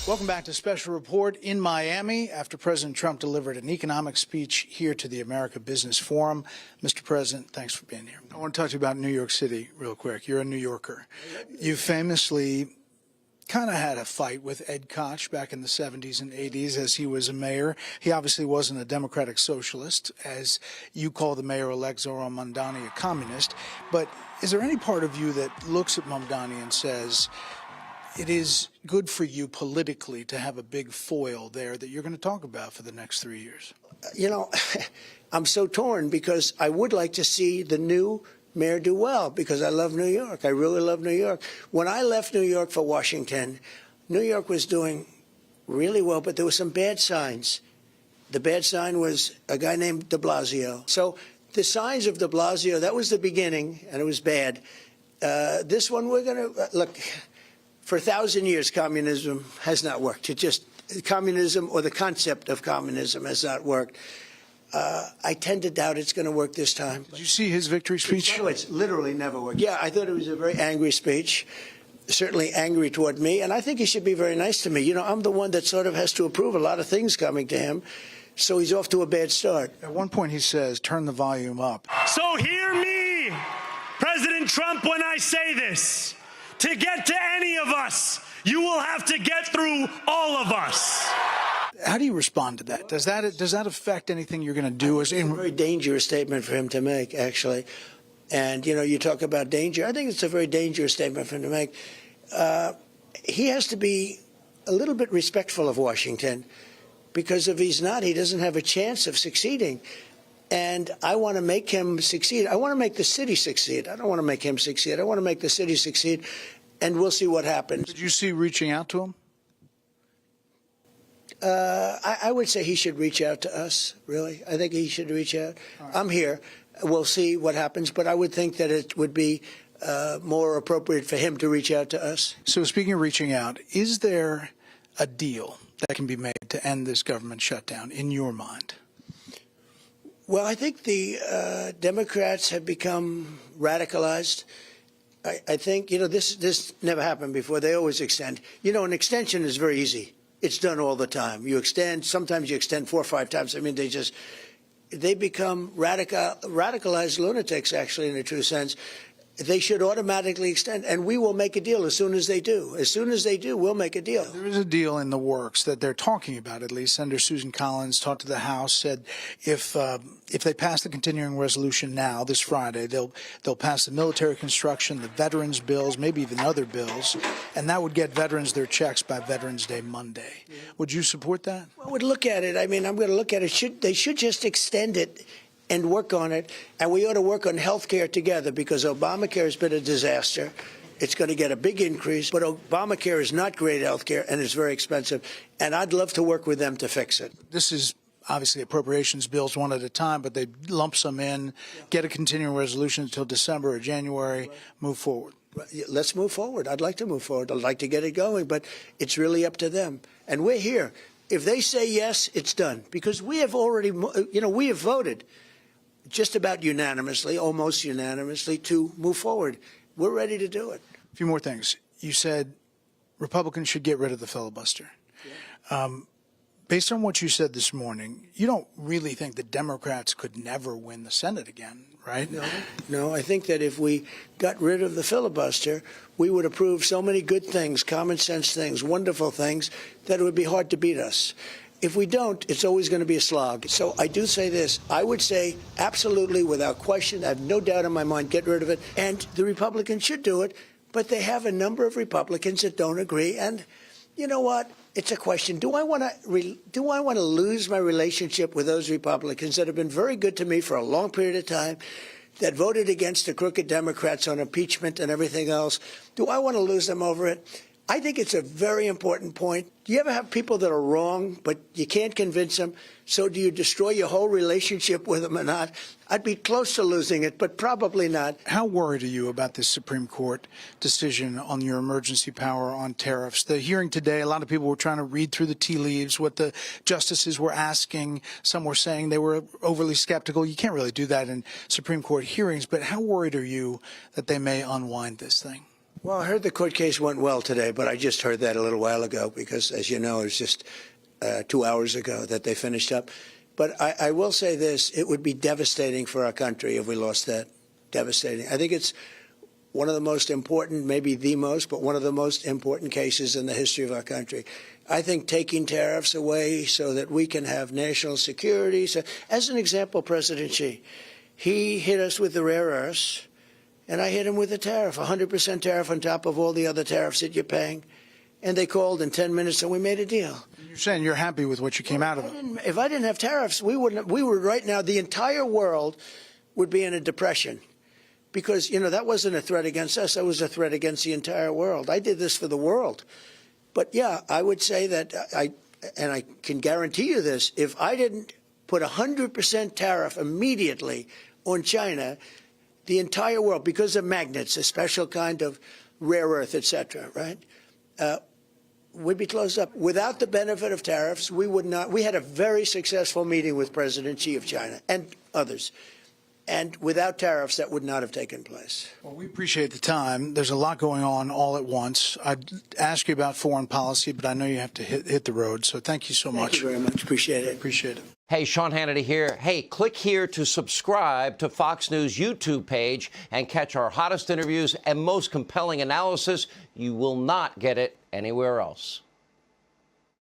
Welcome back to Special Report in Miami after President Trump delivered an economic speech here to the America Business Forum. Mr. President, thanks for being here. I want to talk to you about New York City real quick. You're a New Yorker. You famously kind of had a fight with Ed Koch back in the 70s and 80s as he was a mayor. He obviously wasn't a democratic socialist, as you call the mayor-elect Zohran Mamdani a communist. But is there any part of you that looks at Mamdani and says, it is good for you politically to have a big foil there that you're going to talk about for the next 3 years? You know, I'm so torn because I would like to see the new mayor do well because I love New York. I really love New York. When I left New York for Washington, New York was doing really well, but there were some bad signs. The bad sign was a guy named de Blasio. So the signs of de Blasio, that was the beginning, and it was bad. This one, we're going to look. For 1,000 years, communism has not worked. Communism or the concept of communism has not worked. I tend to doubt it's going to work this time. Did you see his victory speech? No, it's literally never worked. Yeah, I thought it was a very angry speech, certainly angry toward me, and I think he should be very nice to me. You know, I'm the one that sort of has to approve a lot of things coming to him, so he's off to a bad start. At one point he says, turn the volume up. So hear me, President Trump, when I say this. To get to any of us, you will have to get through all of us. How do you respond to that? Does that affect anything you're going to do? It's a very dangerous statement for him to make, actually. And, you know, you talk about danger. I think it's a very dangerous statement for him to make. He has to be a little bit respectful of Washington, because if he's not, he doesn't have a chance of succeeding. And I want to make him succeed. I want to make the city succeed. I don't want to make him succeed. I want to make the city succeed, and we'll see what happens. Did you see reaching out to him? I would say he should reach out to us, really. I think he should reach out. Right. I'm here. We'll see what happens, but I would think that it would be more appropriate for him to reach out to us. So speaking of reaching out, is there a deal that can be made to end this government shutdown in your mind? Well, I think the Democrats have become radicalized. I think, you know, this never happened before. They always extend. You know, an extension is very easy. It's done all the time. You extend, sometimes you extend 4 or 5 times. I mean, they become radicalized lunatics, actually, in a true sense. They should automatically extend, and we will make a deal as soon as they do. As soon as they do, we'll make a deal. There is a deal in the works that they're talking about, at least. Senator Susan Collins talked to the House, said if they pass the continuing resolution now, this Friday, they'll pass the military construction, the veterans bills, maybe even other bills, and that would get veterans their checks by Veterans Day Monday. Yeah. Would you support that? Well, I would look at it. I mean, I'm going to look at it. They should just extend it and work on it, and we ought to work on health care together, because Obamacare has been a disaster. It's going to get a big increase, but Obamacare is not great health care, and it's very expensive, and I'd love to work with them to fix it. This is obviously appropriations bills one at a time, but they lump some in, get a continuing resolution until December or January, move forward. Let's move forward. I'd like to move forward. I'd like to get it going, but it's really up to them, and we're here. If they say yes, it's done, because we have already, you know, we have voted just about unanimously, almost unanimously, to move forward. We're ready to do it. A few more things. You said Republicans should get rid of the filibuster. Yeah. Based on what you said this morning, you don't really think the Democrats could never win the Senate again, right? No, I think that if we got rid of the filibuster, we would approve so many good things, common sense things, wonderful things, that it would be hard to beat us. If we don't, it's always going to be a slog. So I do say this. I would say absolutely, without question, I have no doubt in my mind, get rid of it. And the Republicans should do it. But they have a number of Republicans that don't agree. And you know what? It's a question. Do I want to lose my relationship with those Republicans that have been very good to me for a long period of time, that voted against the crooked Democrats on impeachment and everything else? Do I want to lose them over it? I think it's a very important point. Do you ever have people that are wrong, but you can't convince them? So do you destroy your whole relationship with them or not? I'd be close to losing it, but probably not. How worried are you about this Supreme Court decision on your emergency power on tariffs? The hearing today, a lot of people were trying to read through the tea leaves, what the justices were asking. Some were saying they were overly skeptical. You can't really do that in Supreme Court hearings, but how worried are you that they may unwind this thing? Well, I heard the court case went well today, but I just heard that a little while ago because, as you know, it was just 2 hours ago that they finished up. But I will say this, it would be devastating for our country if we lost that. Devastating. I think it's one of the most important, maybe the most, but one of the most important cases in the history of our country. I think taking tariffs away so that we can have national security. So, as an example, President Xi, he hit us with the rare earths, and I hit him with a tariff, 100% tariff on top of all the other tariffs that you're paying. And they called in 10 minutes and we made a deal. You're saying you're happy with what you came out of it. If I didn't have tariffs, we would right now, the entire world would be in a depression. Because, you know, that wasn't a threat against us. That was a threat against the entire world. I did this for the world. But, yeah, I would say that I can guarantee you this, if I didn't put 100% tariff immediately on China, the entire world, because of magnets, a special kind of rare earth, et cetera, right, would be closed up. Without the benefit of tariffs, we would not. We had a very successful meeting with President Xi of China and others. And without tariffs, that would not have taken place. Well, we appreciate the time. There's a lot going on all at once. I'd ask you about foreign policy, but I know you have to hit the road. So thank you so much. Thank you very much. Appreciate it. Appreciate it. Hey, Sean Hannity here. Hey, click here to subscribe to Fox News YouTube page and catch our hottest interviews and most compelling analysis. You will not get it anywhere else.